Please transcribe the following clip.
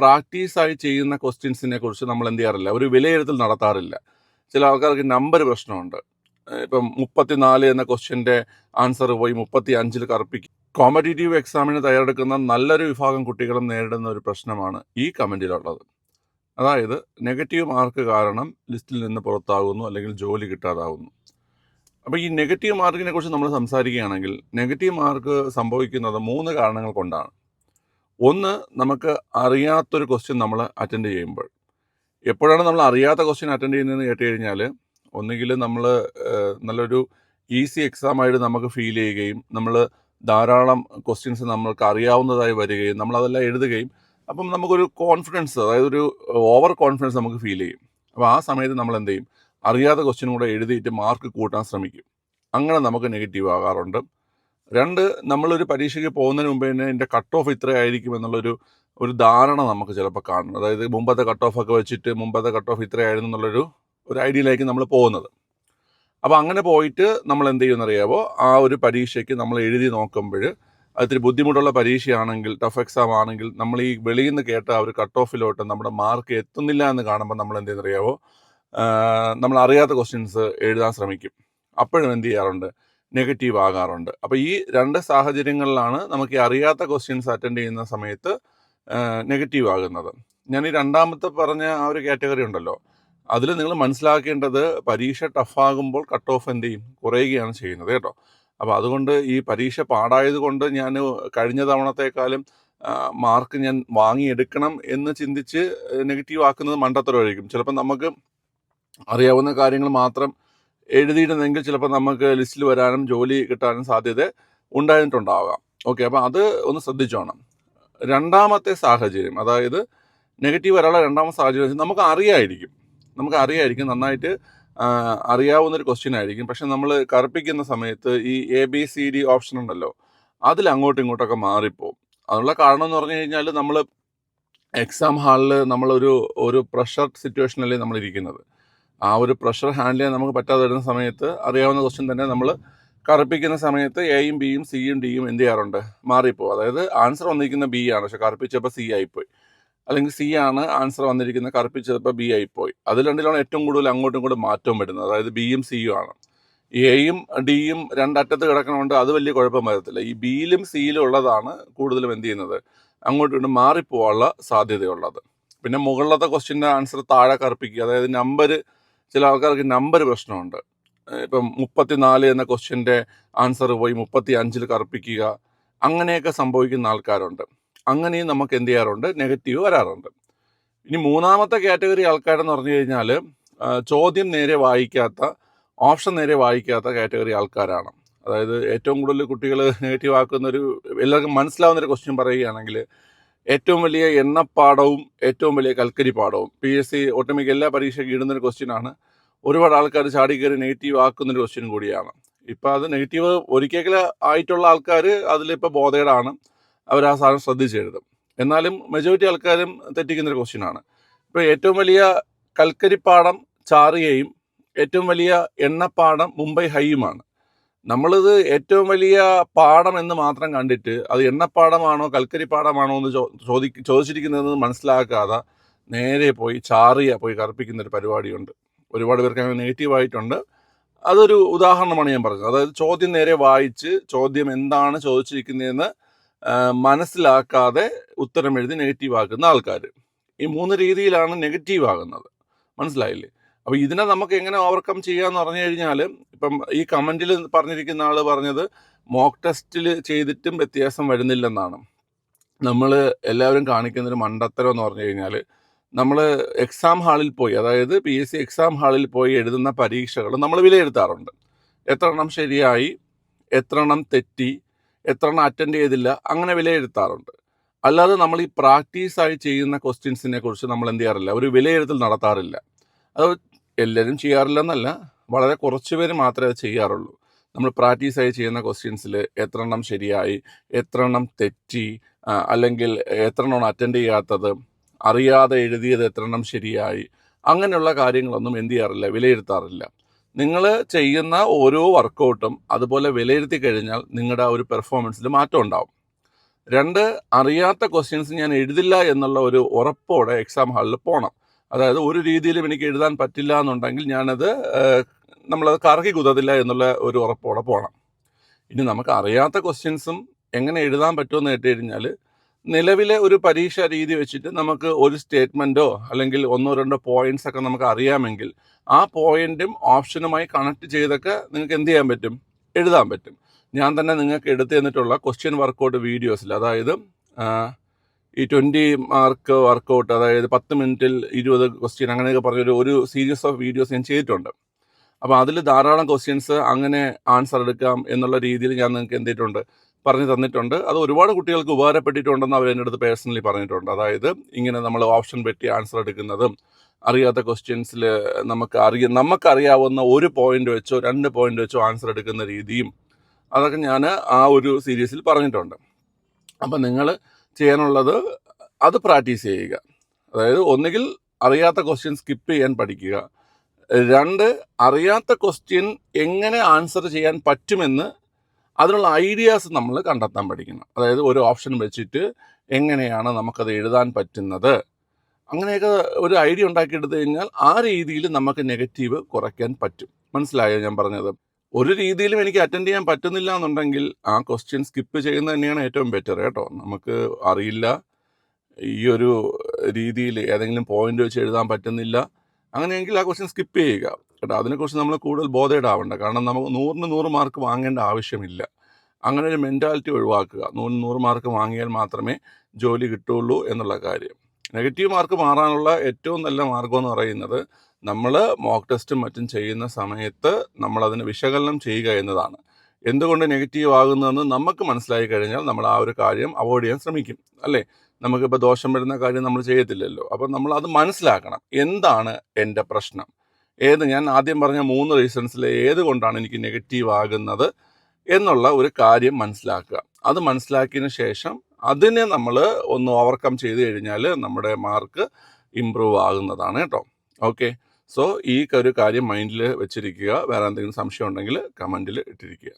പ്രാക്ടീസായി ചെയ്യുന്ന ക്വസ്റ്റ്യൻസിനെ കുറിച്ച് നമ്മൾ എന്ത് ചെയ്യാറില്ല, ഒരു വിലയിരുത്തൽ നടത്താറില്ല. ചില ആൾക്കാർക്ക് നമ്പർ പ്രശ്നമുണ്ട്. ഇപ്പം 34 എന്ന ക്വസ്റ്റ്യൻ്റെ ആൻസർ പോയി 35 കറുപ്പിക്കും. കോമ്പറ്റേറ്റീവ് എക്സാമിന് തയ്യാറെടുക്കുന്ന നല്ലൊരു വിഭാഗം കുട്ടികളും നേരിടുന്ന ഒരു പ്രശ്നമാണ് ഈ കമൻറ്റിലുള്ളത്. അതായത് നെഗറ്റീവ് മാർക്ക് കാരണം ലിസ്റ്റിൽ നിന്ന് പുറത്താകുന്നു, അല്ലെങ്കിൽ ജോലി കിട്ടാതാകുന്നു. അപ്പോൾ ഈ നെഗറ്റീവ് മാർക്കിനെ കുറിച്ച് നമ്മൾ സംസാരിക്കുകയാണെങ്കിൽ, നെഗറ്റീവ് മാർക്ക് സംഭവിക്കുന്നത് 3 കാരണങ്ങൾ കൊണ്ടാണ്. ഒന്ന്, നമുക്ക് അറിയാത്തൊരു ക്വസ്റ്റ്യൻ നമ്മൾ അറ്റൻഡ് ചെയ്യുമ്പോൾ. എപ്പോഴാണ് നമ്മൾ അറിയാത്ത ക്വസ്റ്റ്യൻ അറ്റൻഡ് ചെയ്യുന്നതെന്ന് കേട്ട് കഴിഞ്ഞാൽ, ഒന്നുകിൽ നമ്മൾ നല്ലൊരു ഈസി എക്സാമായിട്ട് നമുക്ക് ഫീൽ ചെയ്യുകയും, നമ്മൾ ധാരാളം ക്വസ്റ്റ്യൻസ് നമ്മൾക്ക് അറിയാവുന്നതായി വരികയും, നമ്മളതെല്ലാം എഴുതുകയും, അപ്പം നമുക്കൊരു കോൺഫിഡൻസ്, അതായത് ഒരു ഓവർ കോൺഫിഡൻസ് നമുക്ക് ഫീൽ ചെയ്യും. അപ്പോൾ ആ സമയത്ത് നമ്മൾ എന്ത് ചെയ്യും, അറിയാത്ത ക്വസ്റ്റ്യൻ കൂടെ എഴുതിയിട്ട് മാർക്ക് കൂട്ടാൻ ശ്രമിക്കും. അങ്ങനെ നമുക്ക് നെഗറ്റീവ് ആകാറുണ്ട്. 2, നമ്മളൊരു പരീക്ഷയ്ക്ക് പോകുന്നതിന് മുമ്പ് തന്നെ എൻ്റെ കട്ട് ഓഫ് ഇത്രയായിരിക്കും എന്നുള്ളൊരു ധാരണ നമുക്ക് ചിലപ്പോൾ കാണും. അതായത് മുമ്പത്തെ കട്ട് ഓഫ് ഒക്കെ വെച്ചിട്ട് മുമ്പത്തെ കട്ട് ഓഫ് ഇത്രയായിരുന്നു എന്നുള്ളൊരു ഐഡിയയിലേക്ക് നമ്മൾ പോകുന്നത്. അപ്പോൾ അങ്ങനെ പോയിട്ട് നമ്മൾ എന്ത് ചെയ്യുമെന്നറിയാമോ, ആ ഒരു പരീക്ഷയ്ക്ക് നമ്മൾ എഴുതി നോക്കുമ്പോൾ അതിരി ബുദ്ധിമുട്ടുള്ള പരീക്ഷയാണെങ്കിൽ, ടഫ് എക്സാം ആണെങ്കിൽ, നമ്മൾ ഈ വെളിയിൽ നിന്ന് കേട്ട ആ ഒരു കട്ട് ഓഫിലോട്ട് നമ്മുടെ മാർക്ക് എത്തുന്നില്ല എന്ന് കാണുമ്പോൾ നമ്മൾ എന്ത് ചെയ്യുന്നറിയാമോ, നമ്മൾ അറിയാത്ത ക്വസ്റ്റ്യൻസ് എഴുതാൻ ശ്രമിക്കും. അപ്പോഴും എന്ത് ചെയ്യാറുണ്ട്, നെഗറ്റീവ് ആകാറുണ്ട്. അപ്പോൾ ഈ 2 സാഹചര്യങ്ങളിലാണ് നമുക്ക് ഈ അറിയാത്ത ക്വസ്റ്റ്യൻസ് അറ്റൻഡ് ചെയ്യുന്ന സമയത്ത് നെഗറ്റീവ് ആകുന്നത്. ഞാൻ ഈ രണ്ടാമത്തെ പറഞ്ഞ ആ ഒരു കാറ്റഗറി ഉണ്ടല്ലോ, അതിൽ നിങ്ങൾ മനസ്സിലാക്കേണ്ടത് പരീക്ഷ ടഫാകുമ്പോൾ കട്ട് ഓഫ് എന്ത് ചെയ്യും, കുറയുകയാണ് ചെയ്യുന്നത് കേട്ടോ. അപ്പോൾ അതുകൊണ്ട് ഈ പരീക്ഷ പാടായതുകൊണ്ട് ഞാൻ കഴിഞ്ഞ തവണത്തേക്കാളും മാർക്ക് ഞാൻ വാങ്ങിയെടുക്കണം എന്ന് ചിന്തിച്ച് നെഗറ്റീവ് ആക്കുന്നത് മണ്ടത്തരമായിരിക്കും. ചിലപ്പോൾ നമുക്ക് അറിയാവുന്ന കാര്യങ്ങൾ മാത്രം എഴുതിയിരുന്നെങ്കിൽ ചിലപ്പോൾ നമുക്ക് ലിസ്റ്റിൽ വരാനും ജോലി കിട്ടാനും സാധ്യത ഉണ്ടായിട്ടുണ്ടാവാം. ഓക്കെ, അപ്പോൾ അത് ഒന്ന് ശ്രദ്ധിച്ചോണം. രണ്ടാമത്തെ സാഹചര്യം, അതായത് നെഗറ്റീവ് വരാനുള്ള രണ്ടാമത്തെ സാഹചര്യം, നമുക്ക് അറിയായിരിക്കും നന്നായിട്ട് അറിയാവുന്നൊരു ക്വസ്റ്റ്യൻ ആയിരിക്കും. പക്ഷെ നമ്മൾ കറുപ്പിക്കുന്ന സമയത്ത് ഈ ABCD ഓപ്ഷൻ ഉണ്ടല്ലോ, അതിൽ അങ്ങോട്ടും ഇങ്ങോട്ടൊക്കെ മാറിപ്പോവും. അതിനുള്ള കാരണം എന്ന് പറഞ്ഞു കഴിഞ്ഞാൽ, നമ്മൾ എക്സാം ഹാളിൽ നമ്മളൊരു പ്രഷർ സിറ്റുവേഷനല്ലേ നമ്മളിരിക്കുന്നത്. ആ ഒരു പ്രഷർ ഹാൻഡിൽ ചെയ്യാൻ നമുക്ക് പറ്റാതെ വരുന്ന സമയത്ത് അറിയാവുന്ന ക്വസ്റ്റ്യൻ തന്നെ നമ്മൾ കറുപ്പിക്കുന്ന സമയത്ത് Aയും Bയും Cയും Dയും എന്ത് ചെയ്യാറുണ്ട്, മാറിപ്പോവും. അതായത് ആൻസർ വന്നിരിക്കുന്ന B ആണ്, പക്ഷെ കറുപ്പിച്ചപ്പോൾ C ആയിപ്പോയി. അല്ലെങ്കിൽ C ആണ് ആൻസർ വന്നിരിക്കുന്നത്, കറുപ്പിച്ചപ്പോൾ B ആയിപ്പോയി. അതിൽ രണ്ടിലാണ് ഏറ്റവും കൂടുതൽ അങ്ങോട്ടും ഇങ്ങോട്ടും മാറ്റവും വരുന്നത്. അതായത് Bയും Cയും ആണ്. Aയും Dയും രണ്ടറ്റത്ത് കിടക്കണമുണ്ട്, അത് വലിയ കുഴപ്പം വരത്തില്ല. ഈ Bയിലും Cയിലും ഉള്ളതാണ് കൂടുതലും എന്ത് ചെയ്യുന്നത്, അങ്ങോട്ടും ഇങ്ങോട്ടും മാറിപ്പോവാനുള്ള സാധ്യതയുള്ളത്. പിന്നെ മുകളിലത്തെ ക്വസ്റ്റ്യൻ്റെ ആൻസർ താഴെ കറുപ്പിക്കുക. അതായത് ചില ആൾക്കാർക്ക് നമ്പർ പ്രശ്നമുണ്ട്. ഇപ്പം 34 എന്ന ക്വസ്റ്റ്യൻ്റെ ആൻസർ പോയി 35 കറുപ്പിക്കുക. അങ്ങനെയൊക്കെ സംഭവിക്കുന്ന ആൾക്കാരുണ്ട്. അങ്ങനെയും നമുക്ക് എന്ത് ചെയ്യാറുണ്ട്, നെഗറ്റീവ് വരാറുണ്ട്. ഇനി മൂന്നാമത്തെ കാറ്റഗറി ആൾക്കാരെന്ന് പറഞ്ഞു കഴിഞ്ഞാൽ, ചോദ്യം നേരെ വായിക്കാത്ത, ഓപ്ഷൻ നേരെ വായിക്കാത്ത കാറ്റഗറി ആൾക്കാരാണ്. അതായത് ഏറ്റവും കൂടുതൽ കുട്ടികൾ നെഗറ്റീവ് ആക്കുന്നൊരു, എല്ലാവർക്കും മനസ്സിലാവുന്നൊരു ക്വസ്റ്റ്യൻ പറയുകയാണെങ്കിൽ, ഏറ്റവും വലിയ എണ്ണപ്പാടവും ഏറ്റവും വലിയ കൽക്കരി പാടവും. PSC ഒട്ടുമിക്ക എല്ലാ പരീക്ഷയ്ക്ക് ഇടുന്നൊരു ക്വസ്റ്റ്യനാണ്. ഒരുപാട് ആൾക്കാർ ചാടിക്കയറി നെഗറ്റീവ് ആക്കുന്നൊരു ക്വസ്റ്റ്യൻ കൂടിയാണ്. ഇപ്പം അത് നെഗറ്റീവ് ഒരിക്കൽ ആയിട്ടുള്ള ആൾക്കാർ അതിലിപ്പോൾ ബോധേഡാണ്, അവർ ആ സാധനം ശ്രദ്ധിച്ചെഴുതും. എന്നാലും മെജോറിറ്റി ആൾക്കാരും തെറ്റിക്കുന്നൊരു ക്വസ്റ്റ്യനാണ്. ഇപ്പോൾ ഏറ്റവും വലിയ കൽക്കരിപ്പാടം ചാറിയയും ഏറ്റവും വലിയ എണ്ണപ്പാടം മുംബൈ ഹൈയുമാണ്. നമ്മളിത് ഏറ്റവും വലിയ പാടം എന്ന് മാത്രം കണ്ടിട്ട് അത് എണ്ണപ്പാടമാണോ കൽക്കരിപ്പാടമാണോ എന്ന് ചോദിച്ചിരിക്കുന്നതെന്ന് മനസ്സിലാക്കാതെ നേരെ പോയി പോയി കറുപ്പിക്കുന്നൊരു പരിപാടിയുണ്ട്. ഒരുപാട് പേർക്ക് അങ്ങനെ നെഗറ്റീവായിട്ടുണ്ട്. അതൊരു ഉദാഹരണമാണ് ഞാൻ പറഞ്ഞത്. അതായത് ചോദ്യം നേരെ വായിച്ച് ചോദ്യം എന്താണ് ചോദിച്ചിരിക്കുന്നതെന്ന് മനസ്സിലാക്കാതെ ഉത്തരം എഴുതി നെഗറ്റീവ് ആക്കുന്ന ആൾക്കാർ. ഈ 3 രീതിയിലാണ് നെഗറ്റീവ് ആകുന്നത്. മനസ്സിലായില്ലേ? അപ്പോൾ ഇതിനെ നമുക്ക് എങ്ങനെ ഓവർകം ചെയ്യാമെന്ന് പറഞ്ഞു കഴിഞ്ഞാൽ, ഇപ്പം ഈ കമൻറ്റിൽ പറഞ്ഞിരിക്കുന്ന ആൾ പറഞ്ഞത് മോക്ക് ടെസ്റ്റിൽ ചെയ്തിട്ടും വ്യത്യാസം വരുന്നില്ലെന്നാണ്. നമ്മൾ എല്ലാവരും കാണിക്കുന്നൊരു മണ്ടത്തരം എന്ന് പറഞ്ഞു കഴിഞ്ഞാൽ, നമ്മൾ എക്സാം ഹാളിൽ പോയി, അതായത് PSC എക്സാം ഹാളിൽ പോയി എഴുതുന്ന പരീക്ഷകൾ നമ്മൾ വിലയിരുത്താറുണ്ട്. എത്ര എണ്ണം ശരിയായി, എത്ര എണ്ണം തെറ്റി, എത്ര എണ്ണം അറ്റൻഡ് ചെയ്തില്ല, അങ്ങനെ വിലയിരുത്താറുണ്ട്. അല്ലാതെ നമ്മൾ ഈ പ്രാക്ടീസായി ചെയ്യുന്ന ക്വസ്റ്റ്യൻസിനെ കുറിച്ച് നമ്മൾ എന്ത് ചെയ്യാറില്ല, ഒരു വിലയിരുത്തൽ നടത്താറില്ല. അത് എല്ലാവരും ചെയ്യാറില്ലെന്നല്ല, വളരെ കുറച്ച് പേര് മാത്രമേ അത് ചെയ്യാറുള്ളൂ. നമ്മൾ പ്രാക്ടീസായി ചെയ്യുന്ന ക്വസ്റ്റ്യൻസിൽ എത്ര എണ്ണം ശരിയായി, എത്ര എണ്ണം തെറ്റി, അല്ലെങ്കിൽ എത്ര എണ്ണം അറ്റൻഡ് ചെയ്യാത്തത്, അറിയാതെ എഴുതിയത് എത്ര എണ്ണം ശരിയായി, അങ്ങനെയുള്ള കാര്യങ്ങളൊന്നും എന്ത് ചെയ്യാറില്ല, വിലയിരുത്താറില്ല. നിങ്ങൾ ചെയ്യുന്ന ഓരോ വർക്കൗട്ടും അതുപോലെ വിലയിരുത്തി കഴിഞ്ഞാൽ നിങ്ങളുടെ ആ ഒരു പെർഫോമൻസിൽ മാറ്റം ഉണ്ടാവും. 2, അറിയാത്ത ക്വസ്റ്റ്യൻസ് ഞാൻ എഴുതില്ല എന്നുള്ള ഒരു ഉറപ്പോടെ എക്സാം ഹാളിൽ പോകണം. അതായത് ഒരു രീതിയിലും എനിക്ക് എഴുതാൻ പറ്റില്ല എന്നുണ്ടെങ്കിൽ നമ്മളത് കറക്കി കുതറില്ല എന്നുള്ള ഒരു ഉറപ്പോടെ പോകണം. ഇനി നമുക്ക് അറിയാത്ത ക്വസ്റ്റ്യൻസും എങ്ങനെ എഴുതാൻ പറ്റുമെന്ന് കേട്ട് കഴിഞ്ഞാൽ, നിലവിലെ ഒരു പരീക്ഷാ രീതി വെച്ചിട്ട് നമുക്ക് ഒരു സ്റ്റേറ്റ്മെൻറ്റോ അല്ലെങ്കിൽ 1-2 പോയിന്റ്സ് ഒക്കെ നമുക്ക് അറിയാമെങ്കിൽ ആ പോയിന്റും ഓപ്ഷനുമായി കണക്ട് ചെയ്തൊക്കെ നിങ്ങൾക്ക് എന്ത് ചെയ്യാൻ പറ്റും? എഴുതാൻ പറ്റും. ഞാൻ തന്നെ നിങ്ങൾക്ക് എടുത്തു തന്നിട്ടുള്ള ക്വസ്റ്റ്യൻ വർക്കൗട്ട് വീഡിയോസിൽ, അതായത് ഈ 20 മാർക്ക് വർക്കൗട്ട്, അതായത് 10 മിനിറ്റിൽ 20 ക്വസ്റ്റ്യൻ, അങ്ങനെയൊക്കെ പറഞ്ഞൊരു സീരീസ് ഓഫ് വീഡിയോസ് ഞാൻ ചെയ്തിട്ടുണ്ട്. അപ്പോൾ അതിൽ ധാരാളം ക്വസ്റ്റ്യൻസ് അങ്ങനെ ആൻസർ എടുക്കാം എന്നുള്ള രീതിയിൽ ഞാൻ നിങ്ങൾക്ക് എന്ത് ചെയ്തിട്ടുണ്ട്? പറഞ്ഞു തന്നിട്ടുണ്ട്. അത് ഒരുപാട് കുട്ടികൾക്ക് ഉപകാരപ്പെട്ടിട്ടുണ്ടെന്ന് അവർ എൻ്റെ അടുത്ത് പേഴ്സണലി പറഞ്ഞിട്ടുണ്ട്. അതായത് ഇങ്ങനെ നമ്മൾ ഓപ്ഷൻ വെട്ടി ആൻസർ എടുക്കുന്നതും, അറിയാത്ത ക്വസ്റ്റ്യൻസിൽ നമുക്കറിയാവുന്ന 1 പോയിന്റ് വെച്ചോ 2 പോയിന്റ് വെച്ചോ ആൻസർ എടുക്കുന്ന രീതിയും, അതൊക്കെ ഞാൻ ആ ഒരു സീരീസിൽ പറഞ്ഞിട്ടുണ്ട്. അപ്പം നിങ്ങൾ ചെയ്യാനുള്ളത് അത് പ്രാക്ടീസ് ചെയ്യുക. അതായത് ഒന്നുകിൽ അറിയാത്ത ക്വസ്റ്റ്യൻ സ്കിപ്പ് ചെയ്യാൻ പഠിക്കുക. 2, അറിയാത്ത ക്വസ്റ്റ്യൻ എങ്ങനെ ആൻസർ ചെയ്യാൻ പറ്റുമെന്ന് അതിനുള്ള ഐഡിയാസ് നമ്മൾ കണ്ടെത്താൻ പഠിക്കണം. അതായത് ഒരു ഓപ്ഷൻ വെച്ചിട്ട് എങ്ങനെയാണ് നമുക്കത് എഴുതാൻ പറ്റുന്നത്, അങ്ങനെയൊക്കെ ഒരു ഐഡിയ ഉണ്ടാക്കിയെടുത്തു കഴിഞ്ഞാൽ ആ രീതിയിൽ നമുക്ക് നെഗറ്റീവ് കുറയ്ക്കാൻ പറ്റും. മനസ്സിലായോ ഞാൻ പറഞ്ഞത്? ഒരു രീതിയിലും എനിക്ക് അറ്റൻഡ് ചെയ്യാൻ പറ്റുന്നില്ല എന്നുണ്ടെങ്കിൽ ആ ക്വസ്റ്റ്യൻ സ്കിപ്പ് ചെയ്യുന്നത് തന്നെയാണ് ഏറ്റവും ബെറ്റർ കേട്ടോ. നമുക്ക് അറിയില്ല, ഈ ഒരു രീതിയിൽ ഏതെങ്കിലും പോയിന്റ് വെച്ച് എഴുതാൻ പറ്റുന്നില്ല, അങ്ങനെയെങ്കിൽ ആ ക്വസ്റ്റ്യൻ സ്കിപ്പ് ചെയ്യുക കേട്ടോ. അതിനെക്കുറിച്ച് നമ്മൾ കൂടുതൽ ബോധേഡാവണ്ട. കാരണം നമുക്ക് 100 മാർക്ക് വാങ്ങേണ്ട ആവശ്യമില്ല. അങ്ങനെ ഒരു മെൻറ്റാലിറ്റി ഒഴിവാക്കുക. 100 മാർക്ക് വാങ്ങിയാൽ മാത്രമേ ജോലി കിട്ടുള്ളൂ എന്നുള്ള കാര്യം. നെഗറ്റീവ് മാർക്ക് മാറാനുള്ള ഏറ്റവും നല്ല മാർഗം എന്ന് പറയുന്നത്, നമ്മൾ മോക്ക് ടെസ്റ്റും മറ്റും ചെയ്യുന്ന സമയത്ത് നമ്മളതിന് വിശകലനം ചെയ്യുക എന്നതാണ്. എന്തുകൊണ്ട് നെഗറ്റീവ് ആകുന്നതെന്ന് നമുക്ക് മനസ്സിലായി കഴിഞ്ഞാൽ നമ്മൾ ആ ഒരു കാര്യം അവോയ്ഡ് ചെയ്യാൻ ശ്രമിക്കും, അല്ലേ? നമുക്കിപ്പോൾ ദോഷം വരുന്ന കാര്യം നമ്മൾ ചെയ്യത്തില്ലല്ലോ. അപ്പം നമ്മൾ അത് മനസ്സിലാക്കണം. എന്താണ് എൻ്റെ പ്രശ്നം? ഞാൻ ആദ്യം പറഞ്ഞ 3 റീസൺസിൽ ഏത് കൊണ്ടാണ് എനിക്ക് നെഗറ്റീവ് ആകുന്നത് എന്നുള്ള ഒരു കാര്യം മനസ്സിലാക്കുക. അത് മനസ്സിലാക്കിയതിന് ശേഷം അതിനെ നമ്മൾ ഒന്ന് ഓവർകം ചെയ്ത് കഴിഞ്ഞാൽ നമ്മുടെ മാർക്ക് ഇമ്പ്രൂവ് ആകുന്നതാണ് കേട്ടോ. ഓക്കെ, സോ ഈ ഒരു കാര്യം മൈൻഡിൽ വെച്ചിരിക്കുക. വേറെ എന്തെങ്കിലും സംശയം ഉണ്ടെങ്കിൽ കമൻറ്റിൽ ഇട്ടിരിക്കുക.